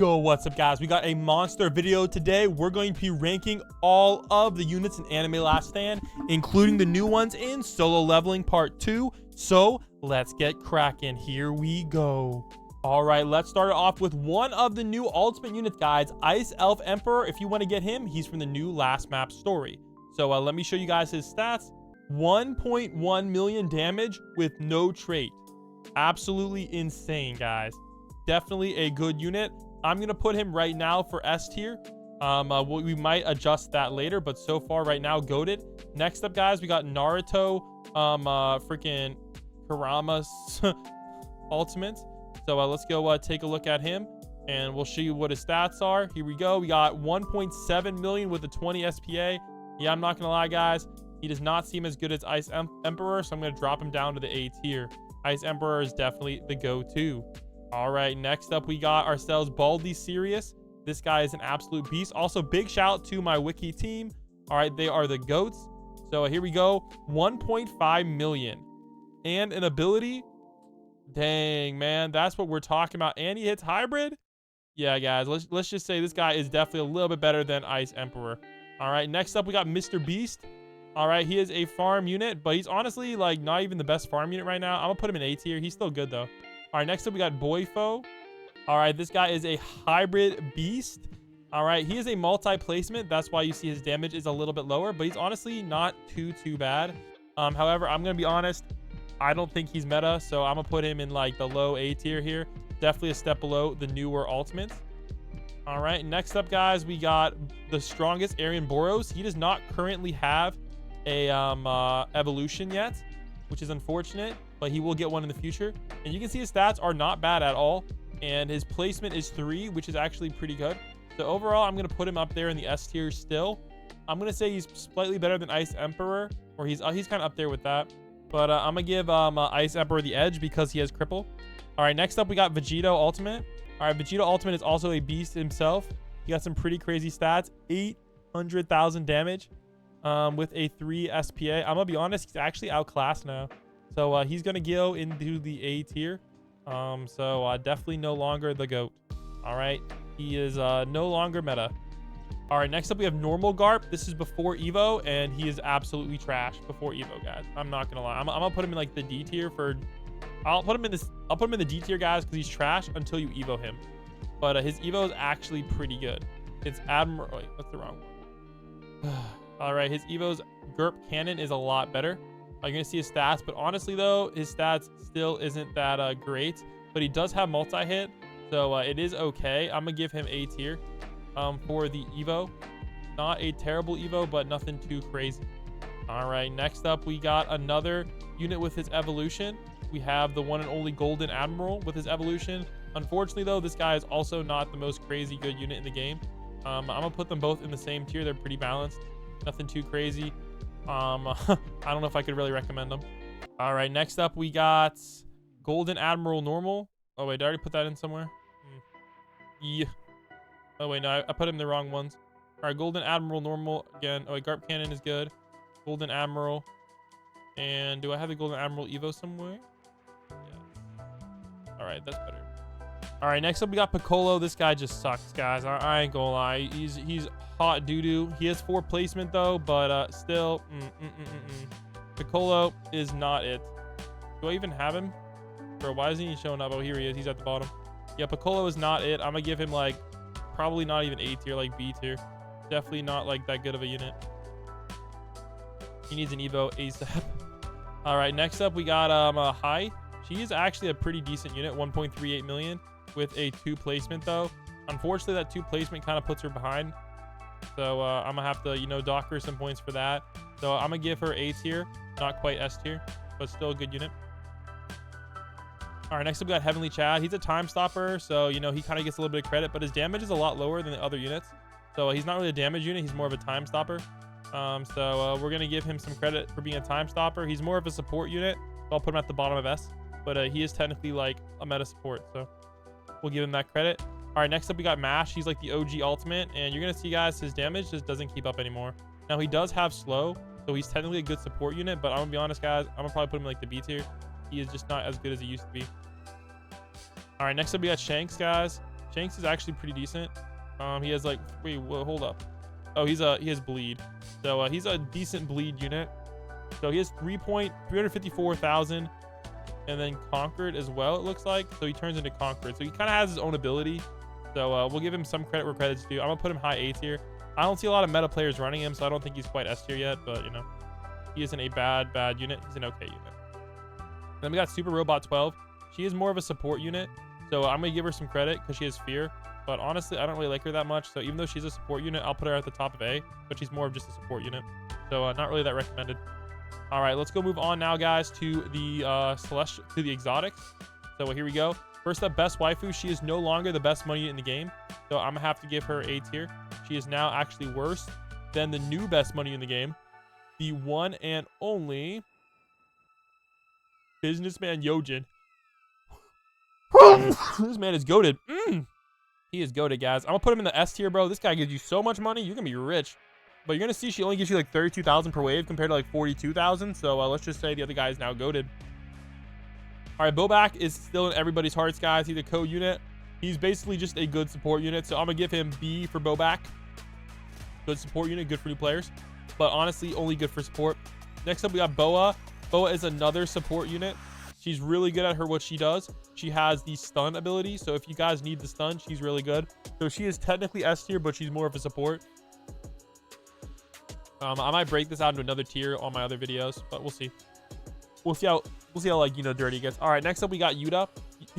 Yo, what's up guys? We got a monster video today. We're going to be ranking all of the units in Anime Last Stand, including the new ones in Solo Leveling Part 2. So let's get cracking. Here we go. All right, let's start it off with one of the new ultimate units, guys. Ice Elf Emperor. If you want to get him, he's from the new last map story. So let me show you guys his stats. 1.1 million damage with no trait. Absolutely insane, guys. Definitely a good unit. I'm going to put him right now for S tier. We might adjust that later, but so far right now, goated. Next up, guys, we got Naruto, freaking Kurama's ultimate. So let's go take a look at him, and we'll show you what his stats are. Here we go. We got 1.7 million with a 20 SPA. Yeah, I'm not going to lie, guys. He does not seem as good as Ice Emperor, so I'm going to drop him down to the A tier. Ice Emperor is definitely the go-to. All right, next up, we got ourselves Baldy Sirius. This guy is an absolute beast. Also, big shout out to my wiki team. All right, they are the GOATs. So here we go. 1.5 million. And an ability. Dang, man. That's what we're talking about. And he hits hybrid. Yeah, guys. Let's just say this guy is definitely a little bit better than Ice Emperor. All right, next up, we got Mr. Beast. All right, he is a farm unit, but he's honestly, like, not even the best farm unit right now. I'm going to put him in A tier. He's still good, though. All right, next up, we got Boyfo. All right, this guy is a hybrid beast. All right, he is a multi-placement. That's why you see his damage is a little bit lower, but he's honestly not too bad. However, I'm going to be honest. I don't think he's meta, so I'm going to put him in, like, the low A tier here. Definitely a step below the newer ultimates. All right, next up, guys, we got the strongest Aryan Boros. He does not currently have a evolution yet, which is unfortunate, but he will get one in the future. And you can see his stats are not bad at all, and his placement is 3, which is actually pretty good. So overall, I'm going to put him up there in the S tier still. I'm going to say he's slightly better than Ice Emperor, or he's kind of up there with that. But I'm going to give Ice Emperor the edge because he has cripple. All right, next up, we got Vegito Ultimate. All right, Vegito Ultimate is also a beast himself. He got some pretty crazy stats. 800,000 damage with a 3 SPA. I'm going to be honest, he's actually outclassed now. So he's going to go into the A tier. So definitely no longer the GOAT. All right. He is no longer meta. All right. Next up, we have Normal Garp. This is before Evo, and he is absolutely trash before Evo, guys. I'm not going to lie. I'm going to put him in like the D tier for... I'll put him in the D tier, guys, because he's trash until you Evo him. But his Evo is actually pretty good. It's Admiral... Wait, that's the wrong one. All right. His Evo's GURP Cannon is a lot better. You're going to see his stats, but honestly, though, his stats still isn't that great. But he does have multi-hit, so it is okay. I'm going to give him A tier for the Evo. Not a terrible Evo, but nothing too crazy. All right, next up, we got another unit with his evolution. We have the one and only Golden Admiral with his evolution. Unfortunately, though, this guy is also not the most crazy good unit in the game. I'm going to put them both in the same tier. They're pretty balanced. Nothing too crazy. I don't know if I could really recommend them. All right, next up we got Golden Admiral Normal. Oh wait, did I already put that in somewhere? Yeah. Oh wait, no, I put him in the wrong ones. All right, Golden Admiral Normal again. Oh wait, GURP Cannon is good. Golden Admiral. And do I have the Golden Admiral Evo somewhere? Yeah. All right, that's better. All right, next up we got Piccolo. This guy just sucks, guys. I ain't gonna lie. He's hot doo-doo. He has 4 placement though, but still Piccolo is not it. Do I even have him? Bro, why isn't he showing up? Oh, here he is. He's at the bottom. Yeah, Piccolo is not it. I'm gonna give him like probably not even A tier, like B tier. Definitely not like that good of a unit. He needs an Evo ASAP. All right, next up we got Hai. She is actually a pretty decent unit, 1.38 million with a 2 placement though. Unfortunately, that 2 placement kind of puts her behind. So I'm gonna have to, you know, dock her some points for that. So I'm gonna give her A tier, not quite S tier, but still a good unit. All right, next up we got Heavenly Chad. He's a time stopper, so you know he kind of gets a little bit of credit, but his damage is a lot lower than the other units. So he's not really a damage unit. He's more of a time stopper. So we're gonna give him some credit for being a time stopper. He's more of a support unit. So I'll put him at the bottom of S, but he is technically like a meta support, so we'll give him that credit. All right, next up we got Mash. He's like the OG ultimate, and you're gonna see, guys, his damage just doesn't keep up anymore. Now he does have slow, so he's technically a good support unit, but I'm gonna be honest, guys, I'm gonna probably put him in like the B tier. He is just not as good as he used to be. All right, next up we got Shanks, guys. Shanks is actually pretty decent. He has like, wait, well, hold up. Oh, he has bleed. So he's a decent bleed unit. So he has 354,000 and then conquered as well, it looks like. So he turns into conquered. So he kind of has his own ability. So we'll give him some credit where credit's due. I'm gonna put him high A tier. I don't see a lot of meta players running him, so I don't think he's quite S tier yet, but you know, he isn't a bad unit. He's an okay unit. Then we got Super Robot 12. She is more of a support unit, so I'm gonna give her some credit because she has fear. But honestly, I don't really like her that much. So even though she's a support unit, I'll put her at the top of A, but she's more of just a support unit. So not really that recommended. All right, let's go move on now, guys, to the exotics. So here we go. First up, best waifu. She is no longer the best money in the game, so I'm gonna have to give her A tier. She is now actually worse than the new best money in the game, the one and only Businessman Yojin. This man is goated. He is goated, guys. I'm gonna put him in the S tier, bro. This guy gives you so much money, you're gonna be rich. But you're gonna see she only gives you like 32,000 per wave compared to like 42,000. So let's just say the other guy is now goated. All right, Bobak is still in everybody's hearts, guys. He's a co-unit. He's basically just a good support unit. So I'm gonna give him B for Bobak. Good support unit, good for new players, but honestly only good for support. Next up, we got Boa. Boa is another support unit. She's really good at what she does. She has the stun ability, so if you guys need the stun, she's really good. So she is technically S tier, but she's more of a support. I might break this out into another tier on my other videos, but we'll see. We'll see how like, you know, dirty it gets. All right, next up we got Yuta.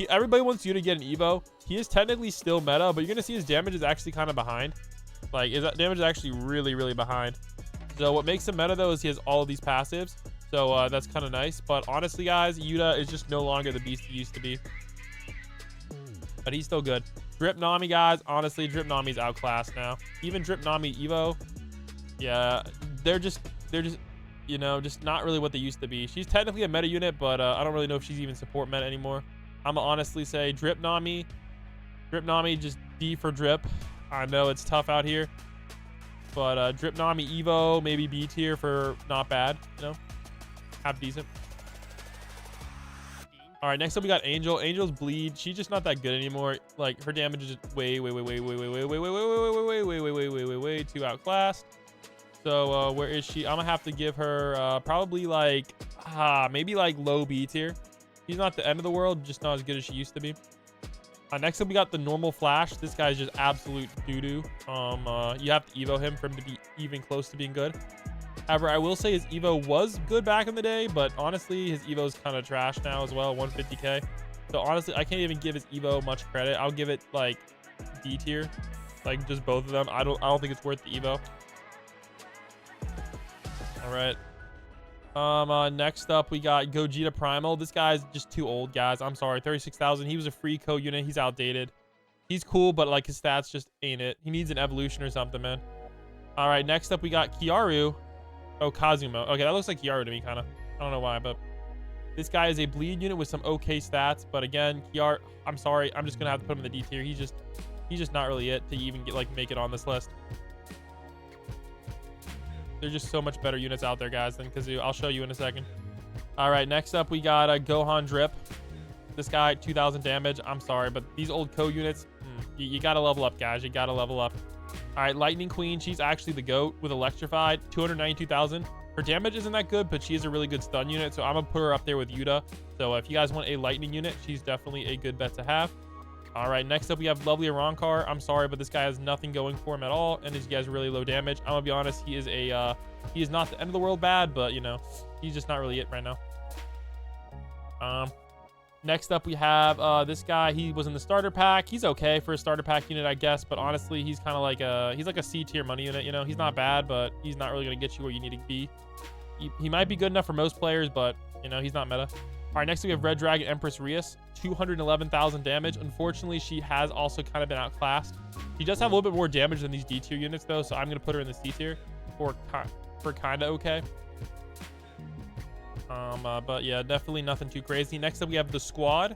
Everybody wants you to get an Evo. He is technically still meta, but you're gonna see his damage is actually kind of behind. Like, his damage is actually really behind. So what makes him meta though is he has all of these passives. So that's kind of nice. But honestly, guys, Yuta is just no longer the beast he used to be. But he's still good. Drip Nami, guys. Honestly, Drip Nami's outclassed now. Even Drip Nami Evo, yeah, they're just you know, just not really what they used to be. She's technically a meta unit, but I don't really know if she's even support meta anymore. I'm gonna honestly say Drip Nami, just D for Drip. I know it's tough out here, but Drip Nami Evo, maybe B tier for not bad, you know, half decent. All right, next up we got Angel. Angel's bleed. She's just not that good anymore. Like, her damage is just way too outclassed. So where is she? I'm gonna have to give her probably like maybe like low B tier. She's not the end of the world, just not as good as she used to be. Next up we got the normal Flash. This guy's just absolute doo-doo. You have to Evo him for him to be even close to being good. However, I will say his Evo was good back in the day, but honestly his Evo is kind of trash now as well, 150k. So honestly, I can't even give his Evo much credit. I'll give it like D tier, like just both of them. I don't think it's worth the Evo. All right. Next up we got Gogeta Primal. This guy's just too old, guys. I'm sorry. 36,000. He was a free co-unit. He's outdated. He's cool, but like his stats just ain't it. He needs an evolution or something, man. All right, next up we got Kiaru. Oh, Kazumo. Okay, that looks like Kiaru to me, kind of. I don't know why, but this guy is a bleed unit with some okay stats. But again, Kiaru, I'm sorry. I'm just gonna have to put him in the D tier. He's just not really it to even get like make it on this list. There's just so much better units out there, guys, than Kazoo. I'll show you in a second. All right, next up, we got Gohan Drip. This guy, 2,000 damage. I'm sorry, but these old co-units, you got to level up, guys. You got to level up. All right, Lightning Queen. She's actually the GOAT with Electrified, 292,000. Her damage isn't that good, but she is a really good stun unit, so I'm going to put her up there with Yuta. So if you guys want a Lightning unit, she's definitely a good bet to have. All right, next up we have Lovely Arankar. I'm sorry, but this guy has nothing going for him at all, and he has really low damage. I'm gonna be honest, he is not the end of the world bad, but you know, he's just not really it right now. Next up we have this guy. He was in the starter pack. He's okay for a starter pack unit, I guess, but honestly, he's kind of like a C tier money unit. You know, he's not bad, but he's not really gonna get you where you need to be. He might be good enough for most players, but you know, he's not meta. All right, next we have Red Dragon Empress Rias, 211,000 damage. Unfortunately, she has also kind of been outclassed. She does have a little bit more damage than these D tier units, though, so I'm going to put her in the C tier for kind of okay. But yeah, definitely nothing too crazy. Next up, we have the Squad.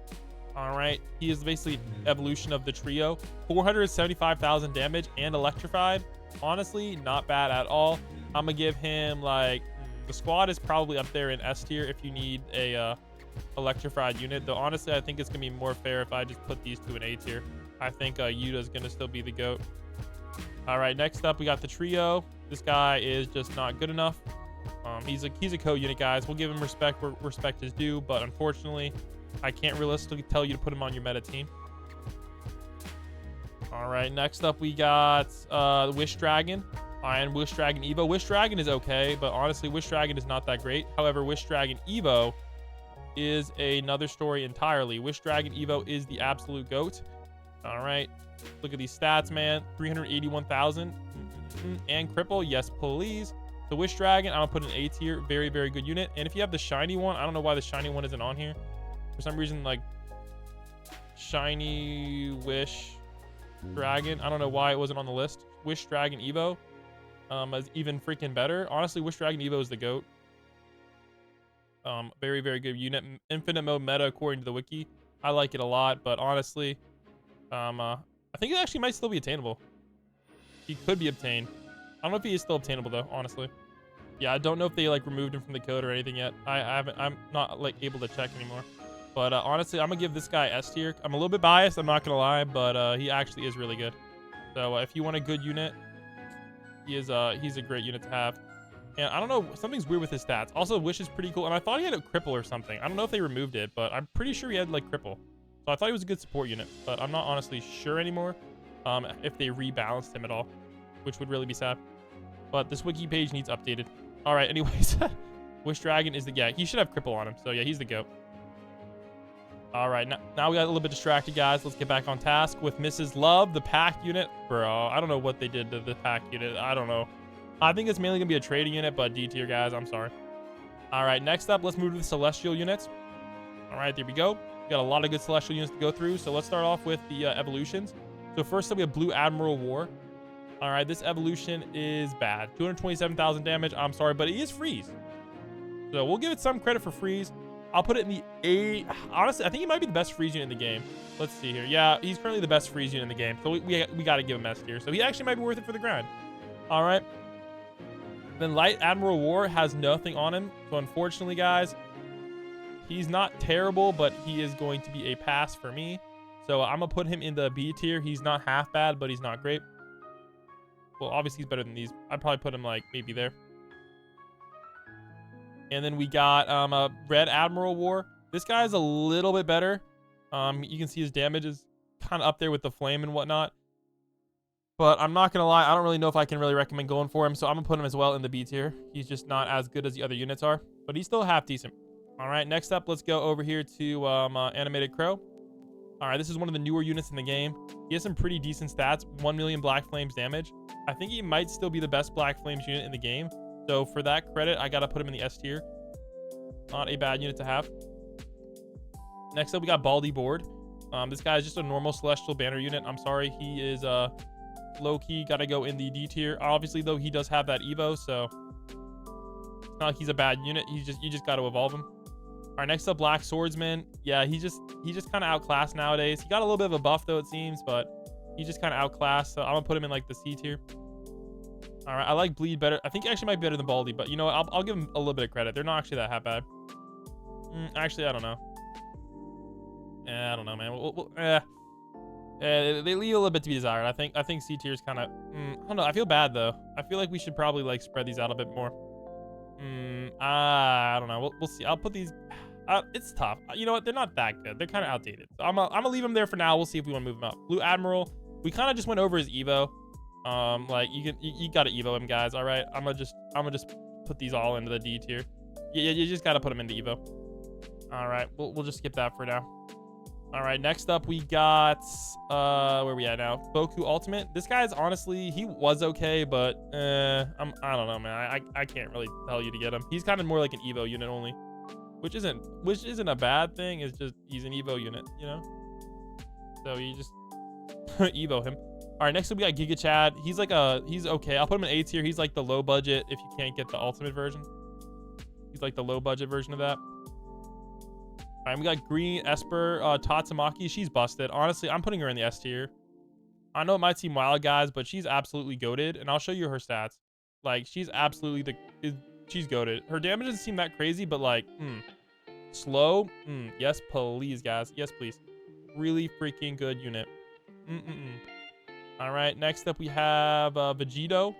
All right, he is basically evolution of the trio. 475,000 damage and electrified. Honestly, not bad at all. I'm going to give him like... The Squad is probably up there in S tier if you need a... electrified unit, though honestly I think it's gonna be more fair if I just put these two in A tier. I think Yuta's gonna still be the GOAT. All right, next up we got the trio. This guy is just not good enough. He's a co-unit, guys. We'll give him respect where respect is due, but unfortunately, I can't realistically tell you to put him on your meta team. All right, next up we got Wish Dragon and Wish Dragon Evo. Wish Dragon is okay, but honestly, Wish Dragon is not that great. However, Wish Dragon Evo is another story entirely. Wish Dragon Evo is the absolute GOAT. All right, look at these stats, man. 381,000 and cripple. Yes, please. The Wish Dragon, I'll put an A tier. Very, very good unit. And if you have the shiny one, I don't know why the shiny one isn't on here. For some reason, like shiny Wish Dragon, I don't know why it wasn't on the list. Wish Dragon Evo is even freaking better. Honestly, Wish Dragon Evo is the GOAT. Very, very good unit. Infinite mode meta according to the wiki. I like it a lot, but honestly, I think it actually might still be attainable. He could be obtained. I don't know if he is still obtainable though, honestly. Yeah, I don't know if they like removed him from the code or anything yet. I'm not like able to check anymore. But honestly, I'm gonna give this guy S tier. I'm a little bit biased, I'm not gonna lie, but he actually is really good. So if you want a good unit, he's a great unit to have. And I don't know, something's weird with his stats. Also, Wish is pretty cool, and I thought he had a cripple or something. I don't know if they removed it, but I'm pretty sure he had like cripple. So I thought he was a good support unit, but I'm not honestly sure anymore if they rebalanced him at all, which would really be sad. But this wiki page needs updated. All right, anyways, Wish Dragon is the, yeah, he should have cripple on him. So yeah, he's the GOAT. All right, now we got a little bit distracted, guys. Let's get back on task with Mrs. Love, the pack unit. Bro, I don't know what they did to the pack unit. I don't know. I think it's mainly gonna be a trading unit, but D tier, guys, I'm sorry. All right, next up, let's move to the Celestial units. All right, there we go. We got a lot of good Celestial units to go through. So let's start off with the evolutions. So first up, we have Blue Admiral War. All right, this evolution is bad. 227,000 damage. I'm sorry, but it is freeze. So we'll give it some credit for freeze. I'll put it in the A. Honestly, I think he might be the best freeze unit in the game. Let's see here. Yeah, he's currently the best freeze unit in the game. So we got to give him S tier. So he actually might be worth it for the grind. All right. Then Light Admiral War has nothing on him. So unfortunately, guys, he's not terrible, but he is going to be a pass for me. So I'm going to put him in the B tier. He's not half bad, but he's not great. Well, obviously he's better than these. I'd probably put him like maybe there. And then we got a Red Admiral War. This guy is a little bit better. You can see his damage is kind of up there with the flame and whatnot. But I'm not going to lie, I don't really know if I can really recommend going for him. So I'm going to put him as well in the B tier. He's just not as good as the other units are. But he's still half decent. All right, next up, let's go over here to Animated Crow. All right, this is one of the newer units in the game. He has some pretty decent stats. 1 million Black Flames damage. I think he might still be the best Black Flames unit in the game. So for that credit, I got to put him in the S tier. Not a bad unit to have. Next up, we got Baldy Board. This guy is just a normal Celestial Banner unit. I'm sorry, he is low-key. Got to go in the D tier. Obviously, though, he does have that Evo, so it's not like he's a bad unit. You just got to evolve him. All right, next up, Black Swordsman. Yeah, he just kind of outclassed nowadays. He got a little bit of a buff, though, it seems, but he just kind of outclassed. So I'm going to put him in, like, the C tier. All right, I like Bleed better. I think he actually might be better than Baldy, but, you know what? I'll give him a little bit of credit. They're not actually that half bad. Actually, I don't know. I don't know, man. They leave a little bit to be desired. I think C tier is kind of... I don't know. I feel bad, though. I feel like we should probably, like, spread these out a bit more. I don't know. We'll see. I'll put these... it's tough. You know what? They're not that good. They're kind of outdated. So I'm gonna leave them there for now. We'll see if we want to move them up. Blue Admiral. We kind of just went over his Evo. Like you gotta Evo him, guys. All right. I'm gonna just put these all into the D tier. Yeah, you just gotta put them into Evo. All right. We'll just skip that for now. All right. Next up, we got where we at now? Boku Ultimate. This guy's honestly, he was okay, but I don't know, man. I can't really tell you to get him. He's kind of more like an Evo unit only. Which isn't a bad thing. It's just he's an Evo unit, you know. So you just Evo him. All right, next up we got Giga Chad. He's okay. I'll put him in A tier. He's like the low budget if you can't get the ultimate version. He's like the low budget version of that. All right, we got Green Esper Tatsumaki. She's busted. Honestly, I'm putting her in the S tier. I know it might seem wild, guys, but she's absolutely goated, and I'll show you her stats. Like she's absolutely she's goated. Her damage doesn't seem that crazy, but like, slow. Yes, please, guys. Yes, please. Really freaking good unit. All right, next up we have Vegito.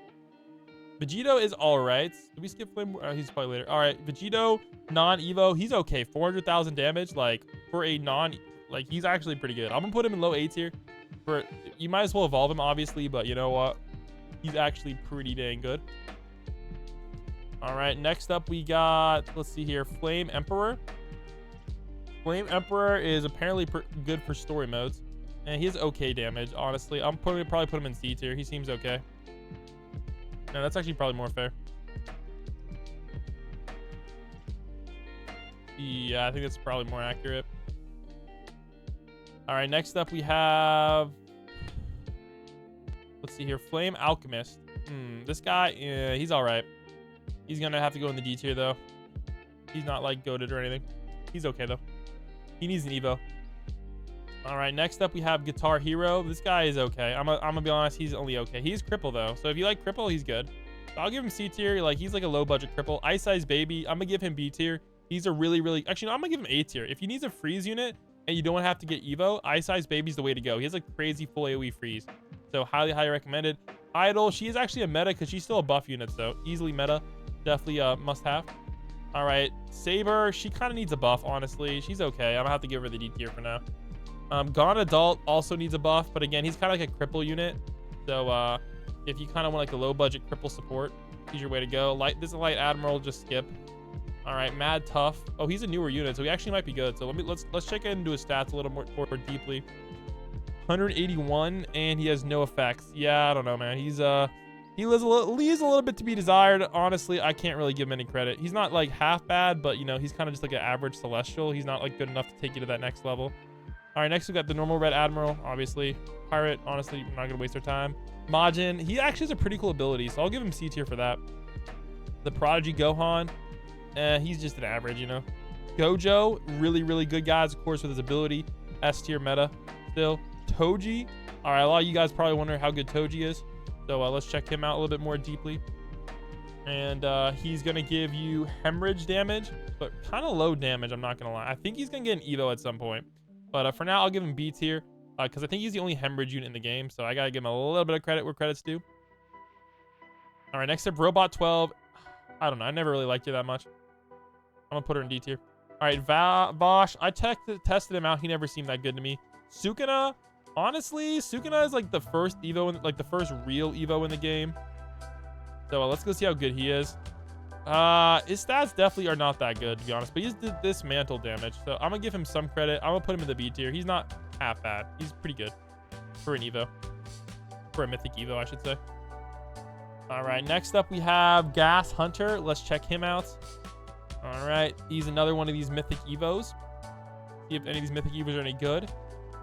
Vegito is all right. Did we skip Flame? He's probably later. All right, Vegito, non-Evo. He's okay. 400,000 damage. Like, for a like, he's actually pretty good. I'm going to put him in low A tier. You might as well evolve him, obviously, but you know what? He's actually pretty dang good. All right, next up we got, let's see here, Flame Emperor. Flame Emperor is apparently good for story modes. And he has okay damage, honestly. I'm probably put him in C tier. He seems okay. No, that's actually probably more fair. Yeah, I think that's probably more accurate. All right, next up we have... Let's see here. Flame Alchemist. This guy, yeah, he's all right. He's going to have to go in the D tier, though. He's not, like, goated or anything. He's okay, though. He needs an Evo. All right, next up we have Guitar Hero. This guy is okay. I'm gonna be honest, he's only okay. He's cripple though, so if you like cripple, he's good. So I'll give him C tier. Like, he's like a low budget cripple. Ice Ice Baby, I'm gonna give him B tier. He's a really actually no, I'm gonna give him A tier. If he needs a freeze unit and you don't have to get Evo, Ice Ice Baby's the way to go. He has a crazy full AoE freeze, so highly recommended. Idol, she is actually a meta because she's still a buff unit, so easily meta. Definitely must have. All right, Saber, she kind of needs a buff, honestly. She's okay. I'm gonna have to give her the D tier for now. Gone Adult also needs a buff, but again, he's kind of like a cripple unit. So if you kind of want like a low budget cripple support, he's your way to go. This is a Light Admiral, just skip. All right, Mad Tough. Oh, he's a newer unit, so he actually might be good. So let's check into his stats a little more deeply. 181, and he has no effects. Yeah, I don't know, man. He leaves a little bit to be desired. Honestly, I can't really give him any credit. He's not like half bad, but you know, he's kind of just like an average Celestial. He's not like good enough to take you to that next level. All right, next we got the normal Red Admiral, obviously. Pirate, honestly, I'm not gonna waste our time. Majin, he actually has a pretty cool ability, so I'll give him C tier for that. The Prodigy Gohan, he's just an average, you know. Gojo, really good guys, of course, with his ability. S tier meta still. Toji, all right, a lot of you guys probably wonder how good Toji is, so let's check him out a little bit more deeply. And he's gonna give you hemorrhage damage, but kind of low damage, I'm not gonna lie. I think he's gonna get an Evo at some point. But for now, I'll give him B tier because I think he's the only hemorrhage unit in the game. So I got to give him a little bit of credit where credit's due. All right, next up, Robot 12. I don't know. I never really liked you that much. I'm going to put her in D tier. All right, Vosh. I tested him out. He never seemed that good to me. Sukuna. Honestly, Sukuna is like the first Evo, like the first real Evo in the game. So let's go see how good he is. His stats definitely are not that good, to be honest, but he's did dismantle damage, so I'm gonna give him some credit. I'm gonna put him in the B tier. He's not half bad. He's pretty good for an Evo, for a Mythic Evo, I should say. All right, next up we have Gas Hunter. Let's check him out. All right, he's another one of these Mythic Evos. See if any of these Mythic Evos are any good.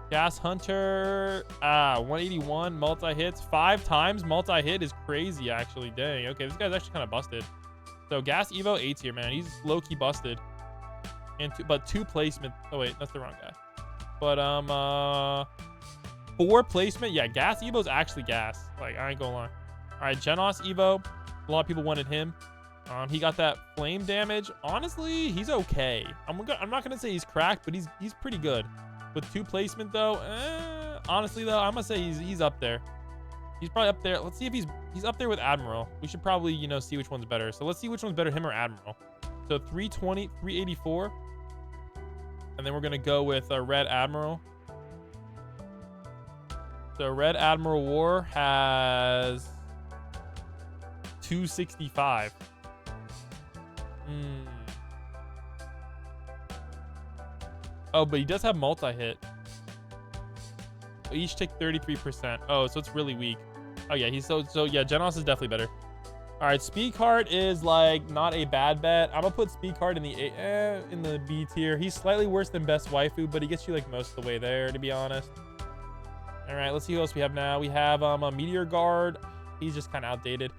Gas Hunter, 181 multi-hits, 5 times multi-hit is crazy, actually. Dang, okay, this guy's actually kind of busted. So Gas Evo A tier, man. He's low-key busted. But 2 placement. Oh wait, that's the wrong guy. But 4 placement. Yeah, Gas Evo's actually gas. Like, I ain't gonna lie. All right, Genos Evo. A lot of people wanted him. He got that flame damage. Honestly, he's okay. I'm not gonna say he's cracked, but he's pretty good. With 2 placement though, honestly though, I'm gonna say he's up there. He's probably up there. Let's see if he's up there with Admiral. We should probably, you know, see which one's better. So let's see which one's better, him or Admiral. So 320, 384. And then we're going to go with Red Admiral. So Red Admiral War has 265. Oh, but he does have multi-hit. Each take 33%. Oh, so it's really weak. Oh yeah, he's so yeah, Genos is definitely better. All right, Speed Card is like not a bad bet. I'm gonna put Speed Card in the B tier. He's slightly worse than Best Waifu, but he gets you like most of the way there, to be honest. All right, let's see who else we have now. We have a Meteor Guard. He's just kind of outdated.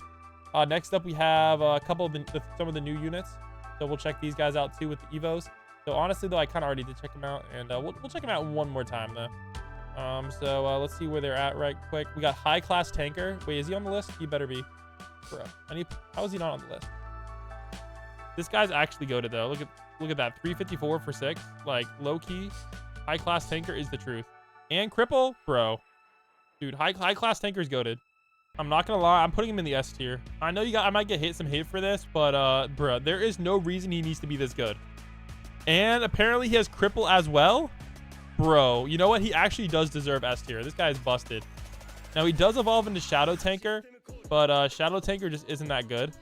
Next up we have a couple of some of the new units. So we'll check these guys out too with the Evos. So honestly though, I kind of already did check them out, and we'll check them out one more time though. So let's see where they're at right quick. We got High Class Tanker. Wait, is he on the list? He better be. Bro, how is he not on the list? This guy's actually goated though. Look at that. 354 for 6. Like, low key, High Class Tanker is the truth. And Cripple, bro. Dude, high class tanker's goated. I'm not gonna lie, I'm putting him in the S tier. I know I might get some hate for this, but bruh, there is no reason he needs to be this good. And apparently he has cripple as well. Bro, you know what? He actually does deserve S tier. This guy is busted. Now he does evolve into Shadow Tanker, but Shadow Tanker just isn't that good.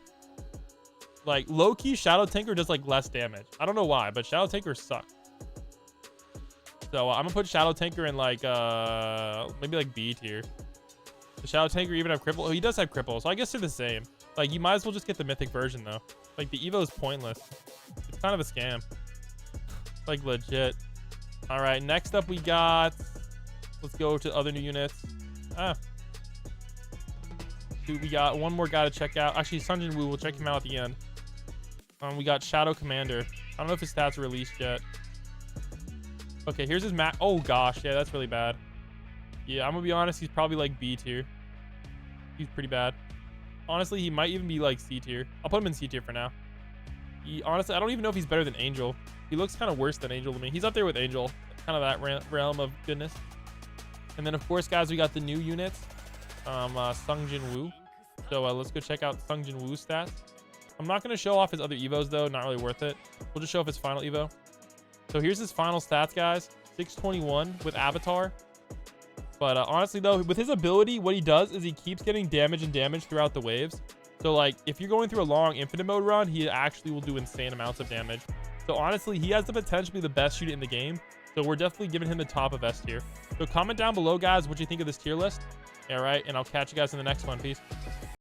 Like low-key, Shadow Tanker does like less damage. I don't know why, but Shadow Tanker sucks. So I'm gonna put Shadow Tanker in like maybe like B tier. The Shadow Tanker even have cripple? Oh, he does have cripple, so I guess they're the same. Like, you might as well just get the mythic version, though. Like, the Evo is pointless. It's kind of a scam. Like, legit. All right, next up we got... Let's go to other new units. Dude, we got one more guy to check out. Actually, Sung Jin Woo, we'll check him out at the end. We got Shadow Commander. I don't know if his stats are released yet. Okay, here's his map. Oh, gosh. Yeah, that's really bad. Yeah, I'm gonna be honest, he's probably like B tier. He's pretty bad. Honestly, he might even be like C tier. I'll put him in C tier for now. Honestly, I don't even know if he's better than Angel. He looks kind of worse than Angel to me. He's up there with Angel. Kind of that realm of goodness. And then, of course, guys, we got the new units. Sung Jin Woo. So let's go check out Sung Jin Woo's stats. I'm not going to show off his other Evos, though. Not really worth it. We'll just show off his final Evo. So here's his final stats, guys. 621 with Avatar. But honestly, though, with his ability, what he does is he keeps getting damage and damage throughout the waves. So, like, if you're going through a long infinite mode run, he actually will do insane amounts of damage. So, honestly, he has the potential to be the best shooter in the game. So, we're definitely giving him the top of S tier. So, comment down below, guys, what you think of this tier list. All right, and I'll catch you guys in the next one. Peace.